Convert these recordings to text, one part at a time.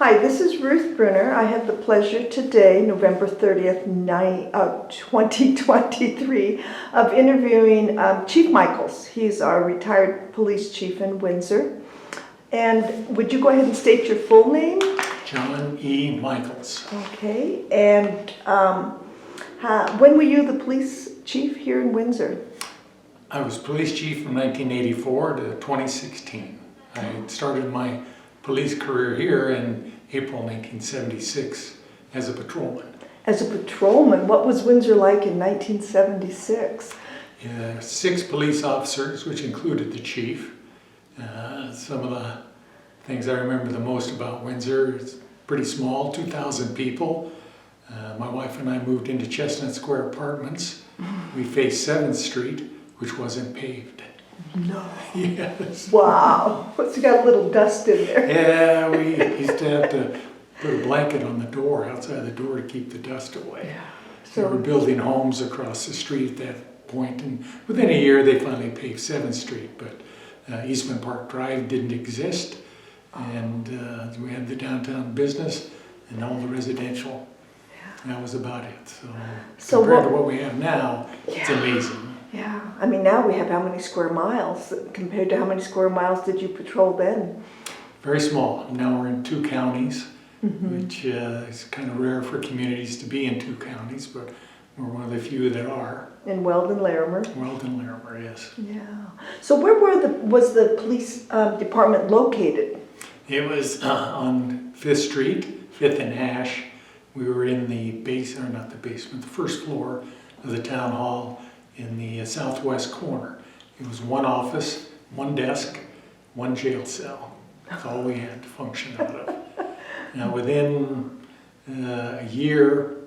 Hi, this is Ruth Brunner. I have the pleasure today, November 30th, 2023, of interviewing Chief Michaels. He's our retired police chief in Windsor. And would you go ahead and state your full name? John E. Michaels. Okay, and when were you the police chief here in Windsor? I was police chief from 1984 to 2016. I started my police career here in April 1976 as a patrolman. As a patrolman, what was Windsor like in 1976? 6 police officers, which included the chief. Some of the things I remember the most about Windsor, it's pretty small, 2,000 people. My wife and I moved into Chestnut Square Apartments. We faced 7th Street, which wasn't paved. No. Yes. Wow. So you got a little dust in there. Yeah, we used to have to put a blanket on the door, outside the door, to keep the dust away. Yeah. So we were building homes across the street at that point, and within a year they finally paved 7th Street, but Eastman Park Drive didn't exist, and we had the downtown business and all the residential. And that was about it. So compared to what we have now, it's amazing. Yeah, I mean now we have how many square miles compared to how many square miles did you patrol then? Very small. Now we're in 2 counties, which is kind of rare for communities to be in 2 counties, but we're one of the few that are. In Weldon, Larimer. Weldon, Larimer, yes. Yeah. So where was the police department located? It was on 5th Street, 5th and Ash. We were in the the first floor of the town hall in the southwest corner. It was 1 office, 1 desk, 1 jail cell. That's all we had to function out of. Now within a year,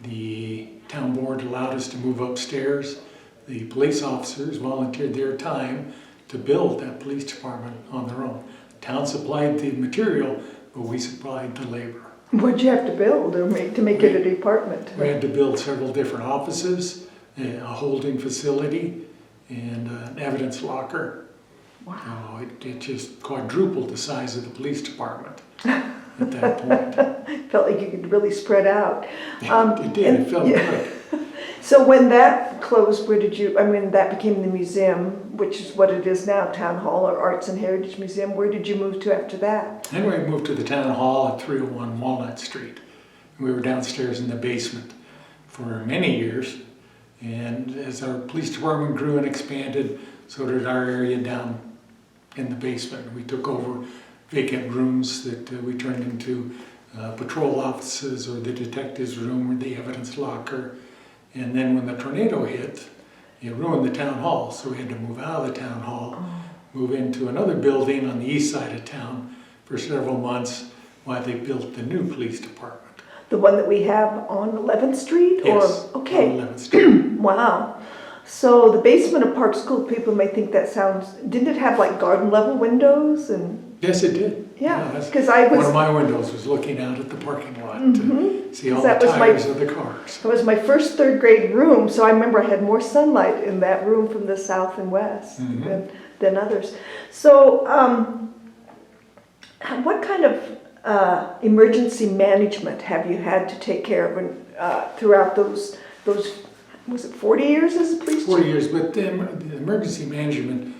the town board allowed us to move upstairs. The police officers volunteered their time to build that police department on their own. The town supplied the material, but we supplied the labor. What'd you have to build to make it a department? We had to build several different offices, a holding facility, and an evidence locker. Wow. It just quadrupled the size of the police department at that point. Felt like you could really spread out. It did, it felt good. So when that closed, that became the museum, which is what it is now, Town Hall or Arts and Heritage Museum, where did you move to after that? Then we moved to the town hall at 301 Walnut Street. We were downstairs in the basement for many years. And as our police department grew and expanded, so did our area down in the basement. We took over vacant rooms that we turned into patrol offices, or the detective's room, or the evidence locker. And then when the tornado hit, it ruined the town hall, so we had to move out of the town hall, move into another building on the east side of town for several months while they built the new police department. The one that we have on 11th Street? Yes, okay. on 11th Street. Wow. So the basement of Park School, people may think that didn't it have like garden level windows? Yes, it did. Yeah, because one of my windows was looking out at the parking lot to see all the tires of the cars. It was my first 3rd grade room, so I remember I had more sunlight in that room from the south and west than others. So what kind of emergency management have you had to take care of throughout those was it 40 years as a police chief? 40 years, but the emergency management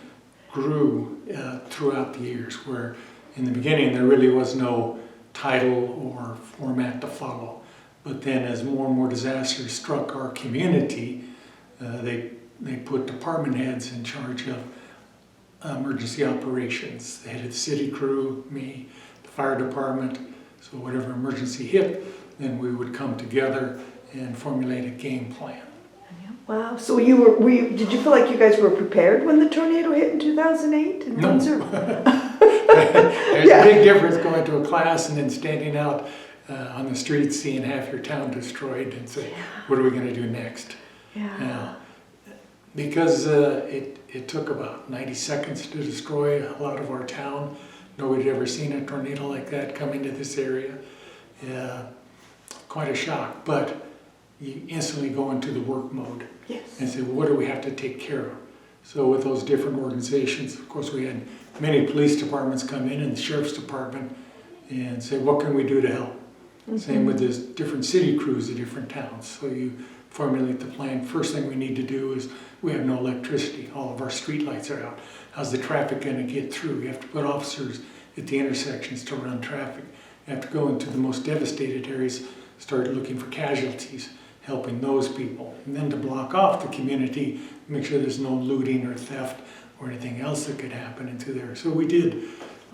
grew throughout the years, where in the beginning there really was no title or format to follow. But then as more and more disasters struck our community, they put department heads in charge of emergency operations. The head of the city crew, me, the fire department. So whatever emergency hit, then we would come together and formulate a game plan. Wow. So did you feel like you guys were prepared when the tornado hit in 2008 in Windsor? There's a big difference going to a class and then standing out on the street seeing half your town destroyed and say, what are we going to do next? Yeah. Because it took about 90 seconds to destroy a lot of our town. Nobody had ever seen a tornado like that come into this area. Quite a shock, but you instantly go into the work mode and say, well, what do we have to take care of? So with those different organizations, of course we had many police departments come in and the sheriff's department, and say, what can we do to help? Same with this different city crews of different towns. So you formulate the plan. First thing we need to do is we have no electricity. All of our street lights are out. How's the traffic going to get through? You have to put officers at the intersections to run traffic. You have to go into the most devastated areas, start looking for casualties, helping those people. And then to block off the community, make sure there's no looting or theft or anything else that could happen into there. So we did,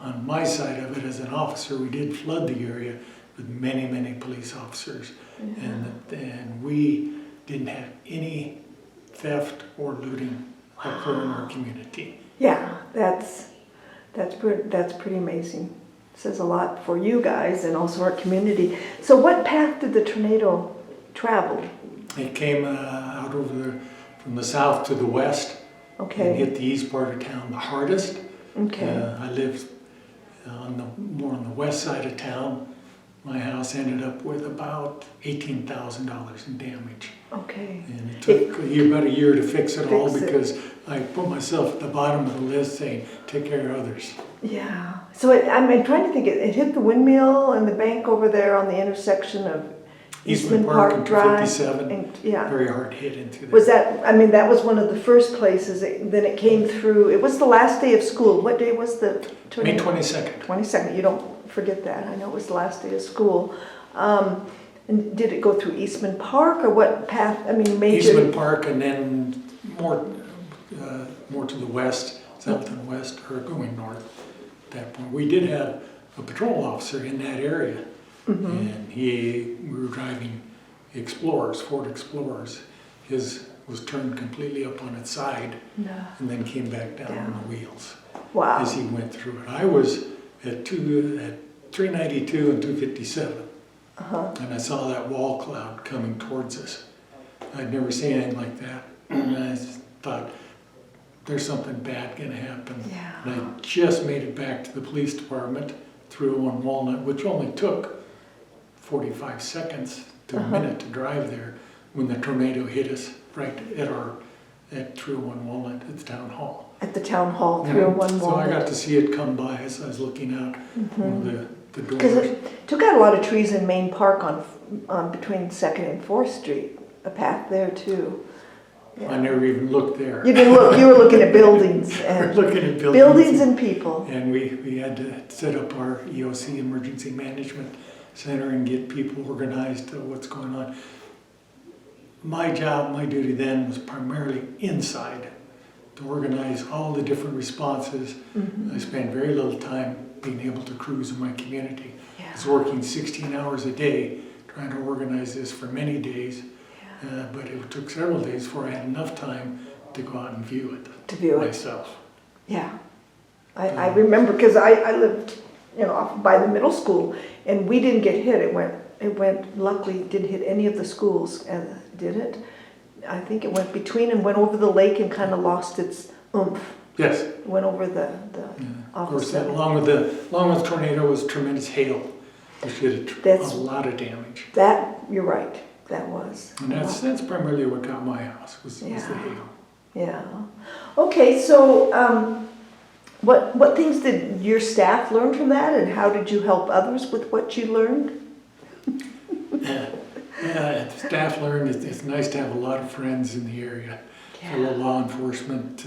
on my side of it as an officer, we did flood the area with many, many police officers. And we didn't have any theft or looting occur in our community. Yeah, that's pretty amazing. Says a lot for you guys and also our community. So what path did the tornado travel? It came out from the south to the west. Okay. And hit the east part of town the hardest. Okay. I lived more on the west side of town. My house ended up with about $18,000 in damage. Okay. And it took about a year to fix it all Fix it. because I put myself at the bottom of the list saying, take care of others. Yeah. So I'm trying to think. It hit the windmill and the bank over there on the intersection of Eastman Park and Drive. 57, And, yeah. very hard hit into there. Was that? I mean, that was one of the first places. Then it came through. It was the last day of school. What day was the May tornado? 22nd. 22nd. You don't forget that. I know it was the last day of school. And did it go through Eastman Park or what path? I mean, major. Eastman Park and then more to the west, south and west, or going north at that point. We did have a patrol officer in that area. And we were driving Explorers, Ford Explorers. His was turned completely up on its side and then came back down on the wheels Wow. as he went through it. I was at 392 and 257, and I saw that wall cloud coming towards us. I'd never seen anything like that, and I just thought, there's something bad going to happen. Yeah. And I just made it back to the police department, 301 Walnut, which only took 45 seconds to a minute to drive there when the tornado hit us right at 301 Walnut at the town hall. At the town hall, 301 So I got to see it come by as I was looking out one of the Because doors. it took out a lot of trees in Main Park on between 2nd and 4th Street. A path there too. I never even looked there. You didn't look. You were looking at buildings and Looking at buildings and people. And we had to set up our EOC Emergency Management Center and get people organized to what's going on. My job, my duty then was primarily inside to organize all the different responses. I spent very little time being able to cruise in my community. I was working 16 hours a day trying to organize this for many days, but it took several days before I had enough time to go out and view it. To view it. Myself. Yeah, I remember because I lived, off by the middle school, and we didn't get hit. It went. Luckily, didn't hit any of the schools. Did it? I think it went between and went over the lake and kind of lost its oomph. Yes. It went over the Of course, along with the tornado was tremendous hail, which did a lot of damage. That you're right. That was. And that's primarily what got my house was the hail. Yeah. Okay, so what things did your staff learn from that, and how did you help others with what you learned? Staff learned it's nice to have a lot of friends in the area. Fellow law enforcement,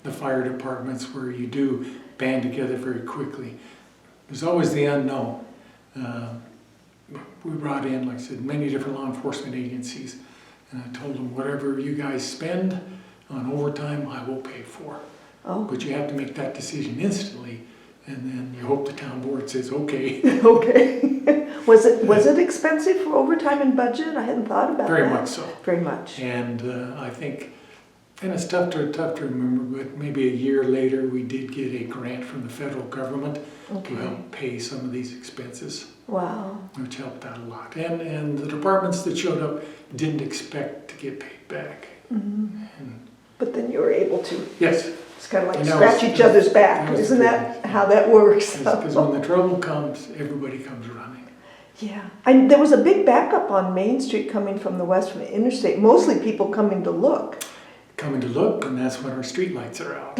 the fire departments, where you do band together very quickly. There's always the unknown. We brought in, like I said, many different law enforcement agencies, and I told them, whatever you guys spend on overtime, I will pay for. Oh. But you have to make that decision instantly, and then you hope the town board says, okay. Okay. Was it expensive for overtime and budget? I hadn't thought about Very that. much so. Very much. And I think, and it's tough to remember, but maybe a year later, we did get a grant from the federal government to help pay some of these expenses. Wow. Which helped out a lot. And the departments that showed up didn't expect to get paid back. But then you were able to. Yes. It's kind of like And scratch each other's back. Isn't that how that works? Because when the trouble comes, everybody comes running. Yeah. There was a big backup on Main Street coming from the west from the interstate. Mostly people coming to look. Coming to look, and that's when our street lights are out.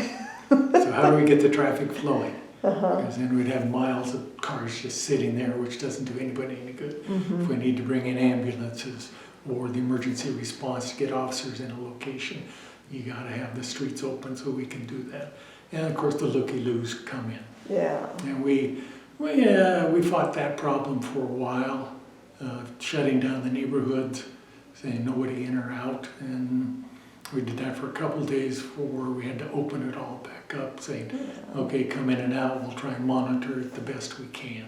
So how do we get the traffic flowing? Because then we'd have miles of cars just sitting there, which doesn't do anybody any good. If we need to bring in ambulances or the emergency response to get officers in a location, you gotta have the streets open so we can do that. And of course the looky-loos come in. Yeah. And we fought that problem for a while, shutting down the neighborhoods, saying nobody in or out. And we did that for a couple of days before we had to open it all back up, saying, okay, come in and out, we'll try and monitor it the best we can.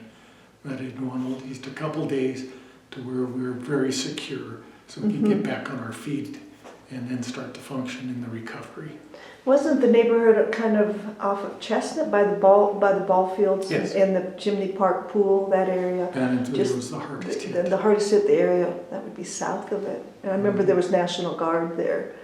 But it went at least a couple of days to where we were very secure, so we could get back on our feet and then start to function in the recovery. Wasn't the neighborhood kind of off of Chestnut by the ball fields Yes. and the Chimney Park pool, that area? Bannonville was the hardest hit. The hardest hit the area, that would be south of it. And I remember there was National Guard there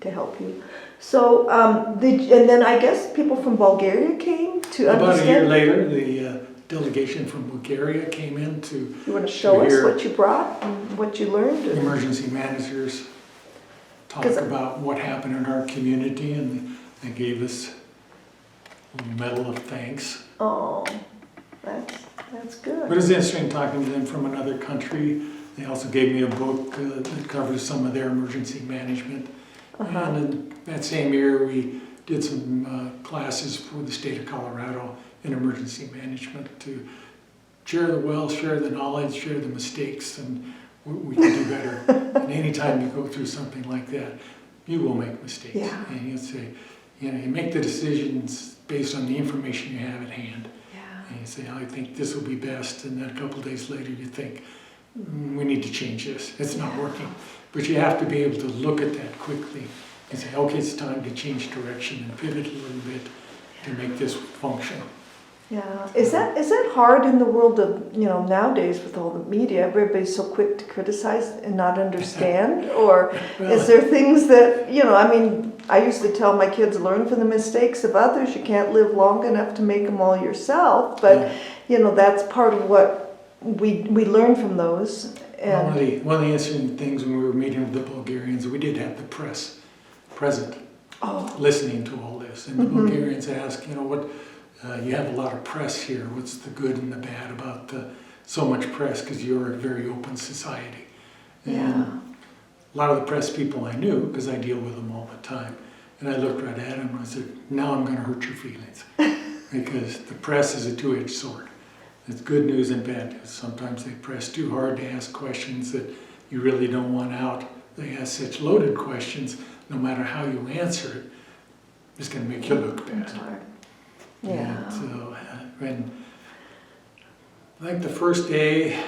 to help you. So, and then I guess people from Bulgaria came to About understand. a year later, the delegation from Bulgaria came in to You want to show us hear what you brought and what you learned? emergency managers talk 'Cause- about what happened in our community, and they gave us a medal of thanks. Oh, that's good. But it's interesting talking to them from another country. They also gave me a book that covers some of their emergency management. And in that same year, we did some classes for the state of Colorado in emergency management to share the wealth, share the knowledge, share the mistakes, and we can do better. And anytime you go through something like that, you will make mistakes. Yeah. And you say, you make the decisions based on the information you have at hand. And you say, I think this will be best, and then a couple of days later you think, we need to change this, it's not working. But you have to be able to look at that quickly and say, okay, it's time to change direction and pivot a little bit to make this function. Yeah, is that hard in the world of, nowadays with all the media, everybody's so quick to criticize and not understand? Or is there things that, I used to tell my kids, learn from the mistakes of others. You can't live long enough to make them all yourself. But, that's part of what we learn from those. And One of the interesting things when we were meeting with the Bulgarians, we did have the press present, listening to all this. And the Bulgarians asked, you have a lot of press here. What's the good and the bad about so much press? Because you're a very open society. And a lot of the press people I knew, because I deal with them all the time. And I looked right at them and I said, now I'm going to hurt your feelings. Because the press is a two-edged sword. It's good news and bad news. Sometimes they press too hard to ask questions that you really don't want out. They ask such loaded questions, no matter how you answer it, it's going to make you look bad. yeah. And like the first day,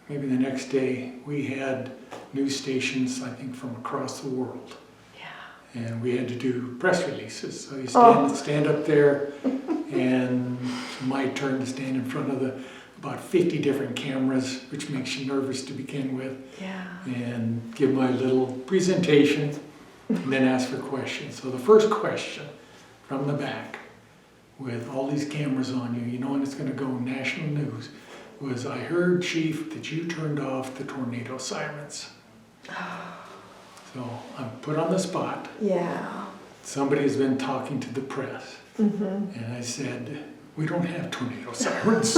maybe the next day, we had news stations, I think, from across the world. Yeah. And we had to do press releases. So you stand up there, and it's my turn to stand in front of about 50 different cameras, which makes you nervous to begin with. Yeah. And give my little presentation, and then ask for questions. So the first question from the back, with all these cameras on you, and it's going to go national news, was, I heard, Chief, that you turned off the tornado sirens. So I'm put on the spot. Yeah. Somebody has been talking to the press. And I said, we don't have tornado sirens.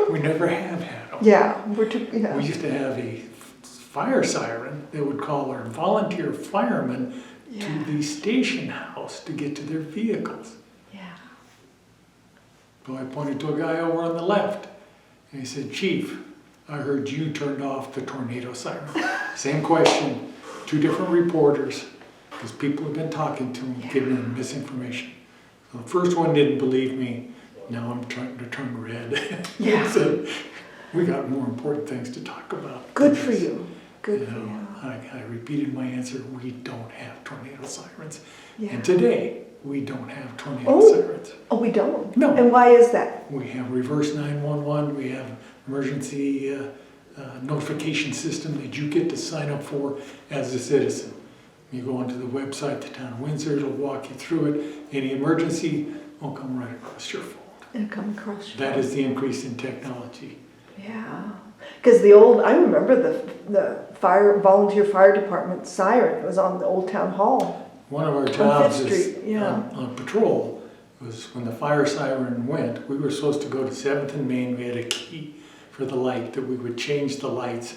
We never have had them. Yeah. We used to have a fire siren that would call our volunteer firemen to the station house to get to their vehicles. So I pointed to a guy over on the left, and he said, Chief, I heard you turned off the tornado siren. Same question, two different reporters, because people have been talking to him, giving him misinformation. So the first one didn't believe me. Now I'm trying to turn red. So we got more important things to talk about. Good for you. Good for you. I repeated my answer, we don't have tornado sirens. And today, we don't have tornado sirens. Oh, we don't? No. And why is that? We have reverse 911, we have emergency notification system that you get to sign up for as a citizen. You go onto the website, the town of Windsor, it'll walk you through it. Any emergency will come right across your phone. It'll come across your phone. That is the increase in technology. Yeah. Because I remember the volunteer fire department siren. It was on the old town hall. One of our jobs Fifth is Street, on patrol was when the fire siren went, we were supposed to go to 7th and Main. We had a key for the light that we would change the lights,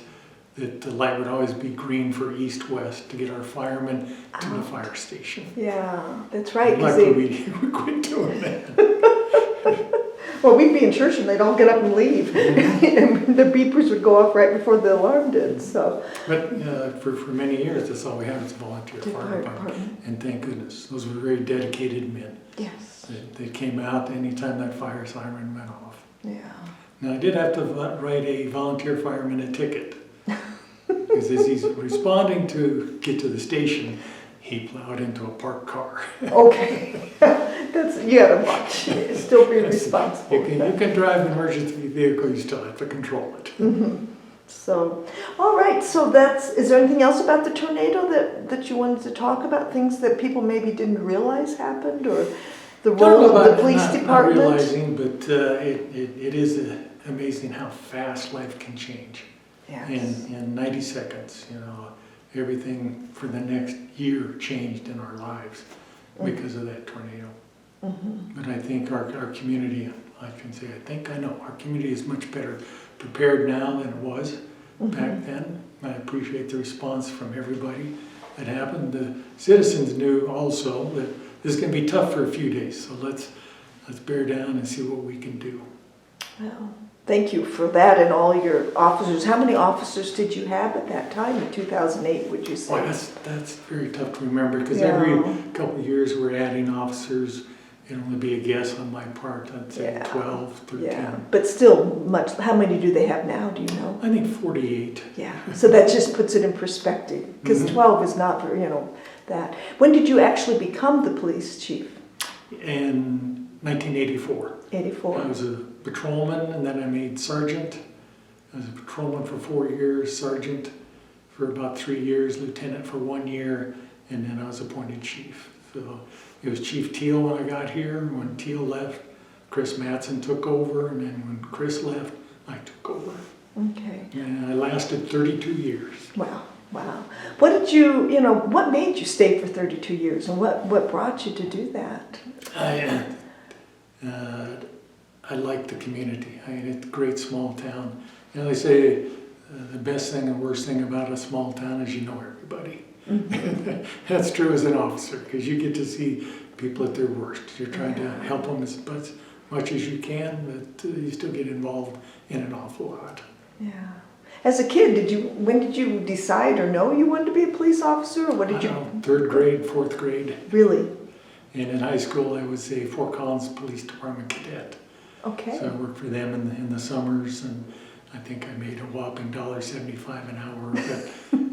that the light would always be green for east-west to get our firemen to the fire station. Yeah, that's right. 'Cause Luckily, we quit doing that. well, we'd be in church and they'd all get up and leave. And the beepers would go off right before the alarm did, so. But for many years, that's all we had was a volunteer fire department. And thank goodness, those were very dedicated men. Yes. They came out anytime that fire siren went off. Yeah. Now, I did have to write a volunteer fireman a ticket. Because as he's responding to get to the station, he plowed into a parked car. Okay. You gotta watch. Still be responsible. You can drive an emergency vehicle, you still have to control it. Mm-hmm. So, all right, so is there anything else about the tornado that you wanted to talk about? Things that people maybe didn't realize happened, or the role of the police department? Not realizing, but it is amazing how fast life can change. Yes. In 90 seconds, everything for the next year changed in our lives because of that tornado. Mm-hmm. But I think our community, I know, our community is much better prepared now than it was back then. I appreciate the response from everybody that happened. The citizens knew also that this is going to be tough for a few days, so let's bear down and see what we can do. Well, thank you for that and all your officers. How many officers did you have at that time in 2008, would you say? Well, that's very tough to remember because every couple of years we're adding officers. It'd only be a guess on my part. I'd say 12, 13. Yeah, but still much. How many do they have now, do you know? I think 48. Yeah, so that just puts it in perspective because 12 is not, that. When did you actually become the police chief? In 1984. 84. I was a patrolman and then I made sergeant. I was a patrolman for 4 years, sergeant for about 3 years, lieutenant for 1 year, and then I was appointed chief. So it was Chief Teal when I got here. When Teal left, Chris Mattson took over, and then when Chris left, I took over. Okay. And I lasted 32 years. Wow. What did what made you stay for 32 years, and what brought you to do that? I like the community. It's a great small town. They say the best thing and worst thing about a small town is you know everybody. Mm-hmm. That's true as an officer because you get to see people at their worst. You're trying to help them as much as you can, but you still get involved in an awful lot. Yeah. As a kid, when did you decide or know you wanted to be a police officer, or what did you? 3rd grade, 4th grade. Really? And in high school, I was a Fort Collins Police Department cadet. Okay. So I worked for them in the summers, and I think I made a whopping $1.75 an hour. But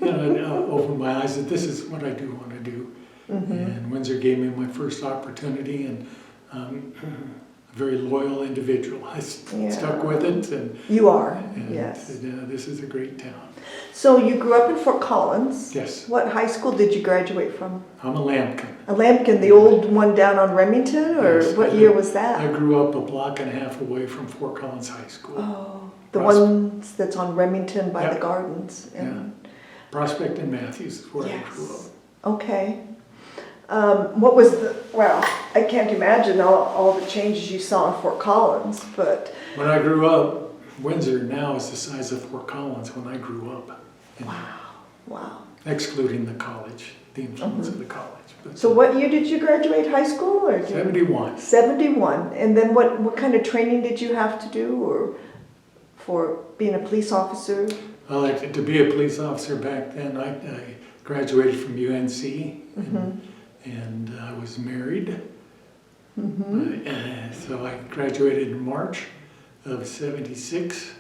it opened my eyes that this is what I do want to do. Mm-hmm. And Windsor gave me my first opportunity, and a very loyal individual. I stuck with it. And you are, and yes. This is a great town. So you grew up in Fort Collins. Yes. What high school did you graduate from? I'm a Lambkin. A Lambkin, the old one down on Remington, or yes, what year was that? I grew up a block and a half away from Fort Collins High School. Oh, the one that's on Remington by the gardens. Yeah. Prospect and Matthews is where I grew up. Okay. What was I can't imagine all the changes you saw in Fort Collins, but... When I grew up, Windsor now is the size of Fort Collins when I grew up. Wow. Excluding the college, the influence of the college. But so what year did you graduate high school? 71. 71. And then what kind of training did you have to do or for being a police officer? Well, to be a police officer back then, I graduated from UNC and I was married. So I graduated in March of 76,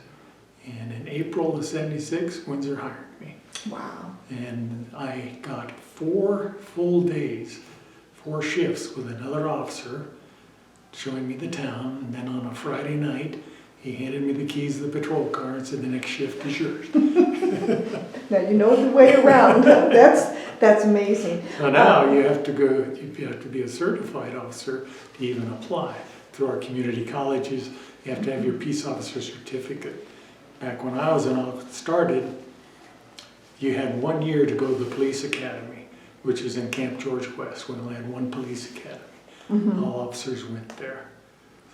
and in April of 76, Windsor hired me. Wow. And I got 4 full days, 4 shifts with another officer showing me the town, and then on a Friday night, he handed me the keys to the patrol car and said, the next shift is yours. Now you know the way around. That's amazing. So now you have to be a certified officer to even apply. Through our community colleges, you have to have your peace officer certificate. Back when I was started, you had 1 year to go to the police academy, which was in Camp George West. We only had 1 police academy. All officers went there.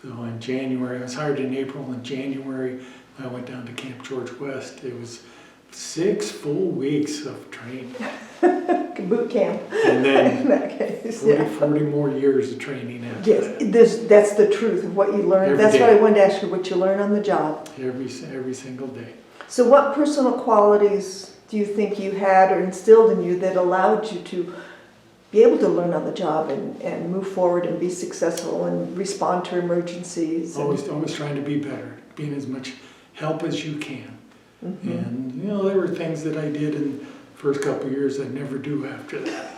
So in January, I was hired in April. In January, I went down to Camp George West. It was 6 full weeks of training. Boot camp. And then In that case, 40 more years of training after that. Yes, that's the truth of what you learn. Every That's day. what I wanted to ask you, what you learn on the job. Every single day. So what personal qualities do you think you had or instilled in you that allowed you to be able to learn on the job and move forward and be successful and respond to emergencies? Always trying to be better, being as much help as you can. And you know, there were things that I did in the first couple of years I'd never do after that.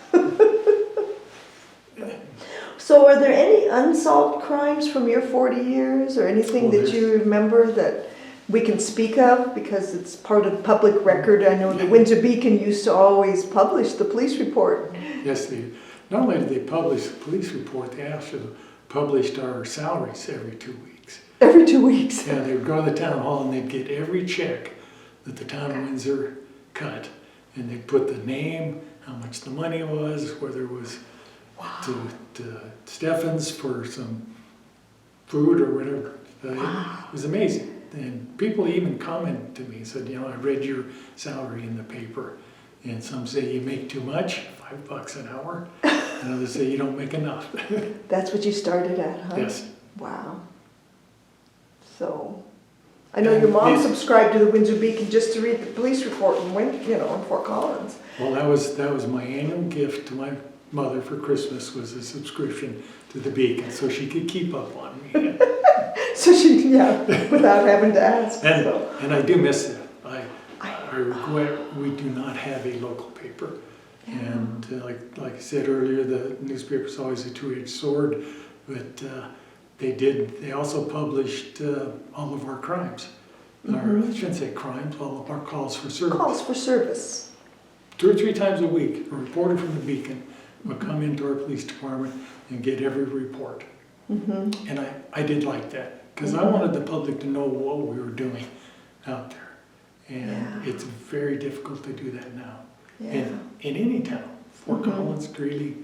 So are there any unsolved crimes from your 40 years or anything that you remember that we can speak of because it's part of public record? I know the Windsor Beacon used to always publish the police report. Yes, not only did they publish the police report, they actually published our salaries every 2 weeks. Every 2 weeks? Yeah, they would go to the town hall and they'd get every check that the town of Windsor cut. And they'd put the name, how much the money was, whether it was to Stephens for some food or whatever. It was amazing. And people even commented to me and said, you know, I read your salary in the paper. And some say you make too much, $5 an hour. And others say you don't make enough. That's what you started at, huh? Yes. Wow. So, I know your mom subscribed to the Windsor Beacon just to read the police report and went, in Fort Collins. Well, that was my annual gift to my mother for Christmas, was a subscription to the Beacon, so she could keep up on me. So she, without having to ask. And I do miss that. I regret we do not have a local paper. Yeah. And like I said earlier, the newspaper's always a two-edged sword, but they also published all of our crimes. Or I shouldn't say crimes, all of our calls for service. Calls for service. 2 or 3 times a week, a reporter from the Beacon would come into our police department and get every report. And I did like that, because I wanted the public to know what we were doing out there. And it's very difficult to do that now. In any town, Fort Collins, Greeley,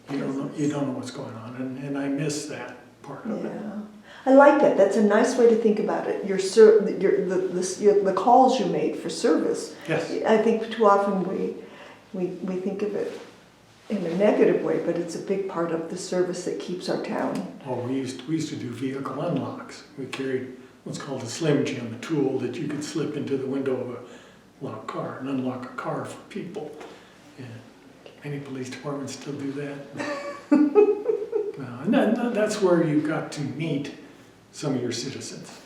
you don't know what's going on, and I miss that part of it. I like that. That's a nice way to think about it. The calls you made for service. Yes. I think too often we think of it in a negative way, but it's a big part of the service that keeps our town. Oh, we used to do vehicle unlocks. We carried what's called a Slim Jim, a tool that you could slip into the window of a locked car and unlock a car for people. And many police departments still do that. And that's where you got to meet some of your citizens.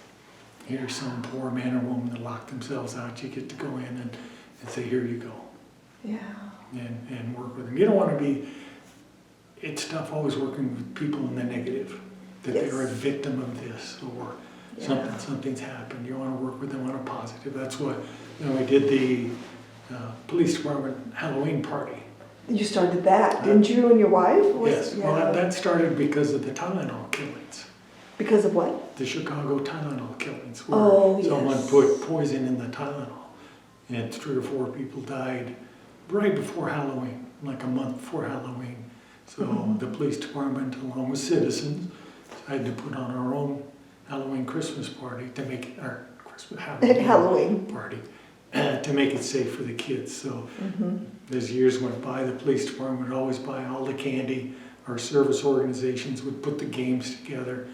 Here's some poor man or woman that locked themselves out. You get to go in and say, here you go. Yeah. And work with them. You don't want to be, it's tough always working with people in the negative, that they're a victim of this or something's happened. You want to work with them on a positive. That's what, we did the police department Halloween party. You started that, didn't you and your wife? Yes, well that started because of the Tylenol killings. Because of what? The Chicago Tylenol killings, where someone put poison in the Tylenol. And 3 or 4 people died right before Halloween, like a month before Halloween. So the police department, along with citizens, had to put on our own Halloween Christmas party to make our Halloween party to make it safe for the kids. So as years went by, the police department would always buy all the candy. Our service organizations would put the games together,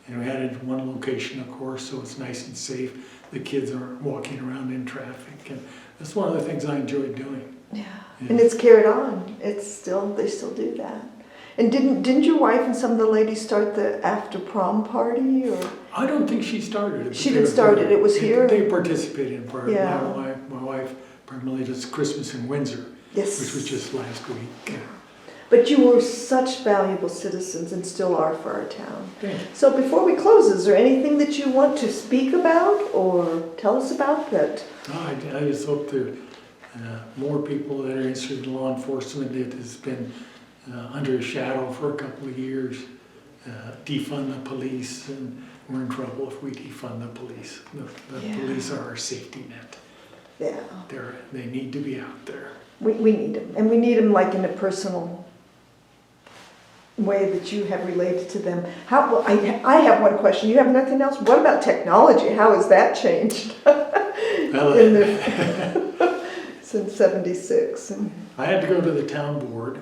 and we had it in one location, of course, so it's nice and safe. The kids aren't walking around in traffic, and that's one of the things I enjoyed doing. Yeah, and it's carried on. They still do that. And didn't your wife and some of the ladies start the after prom party, or? I don't think she started it. She didn't start it. It was here. They participated in part. Yeah. My wife primarily does Christmas in Windsor, which was just last week. But you were such valuable citizens and still are for our town. Yeah. So before we close, is there anything that you want to speak about or tell us about that? I just hope there are more people that are interested in law enforcement. It has been under a shadow for a couple of years. Defund the police, and we're in trouble if we defund the police. The police are our safety net. Yeah. They need to be out there. We need them, and we need them like in a personal way that you have related to them. How, well, I have one question. You have nothing else? What about technology? How has that changed Well, since 76? I had to go to the town board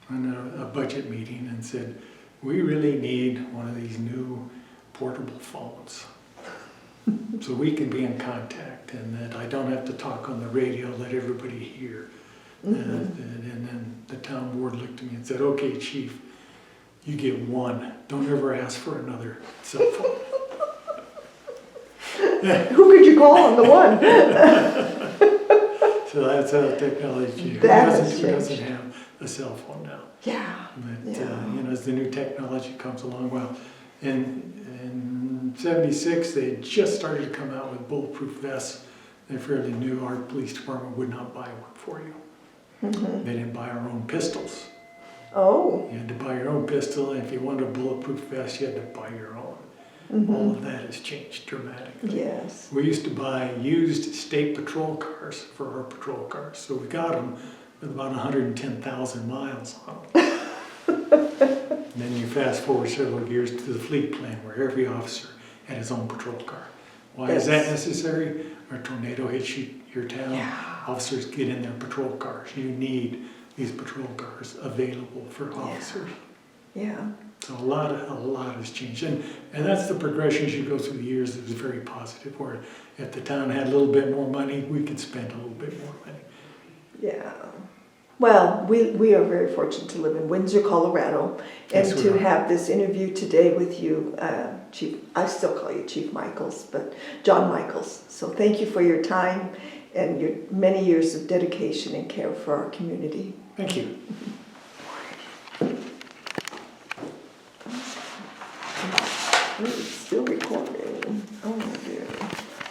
on a budget meeting and said, we really need one of these new portable phones so we can be in contact and that I don't have to talk on the radio, let everybody hear. And then the town board looked at me and said, okay, chief, you get one. Don't ever ask for another cell phone. Who could you call on the one? So that's how technology, who doesn't have a cell phone now? Yeah. But, as the new technology comes along, well, in 76, they had just started to come out with bulletproof vests. They're fairly new. Our police department would not buy one for you. They didn't buy our own pistols. Oh. You had to buy your own pistol, and if you wanted a bulletproof vest, you had to buy your own. All of that has changed dramatically. Yes. We used to buy used state patrol cars for our patrol cars, so we got them with about 110,000 miles on them. And then you fast forward several years to the fleet plan, where every officer had his own patrol car. Why is that necessary? Or a tornado hits your town, officers get in their patrol cars. You need these patrol cars available for officers. Yeah. So a lot has changed, and that's the progression as you go through the years. It was very positive. Where if the town had a little bit more money, we could spend a little bit more money. Yeah. Well, we are very fortunate to live in Windsor, Colorado, and Yes, we to are. have this interview today with you, Chief. I still call you Chief Michaels, but John Michaels. So thank you for your time and your many years of dedication and care for our community. Thank you.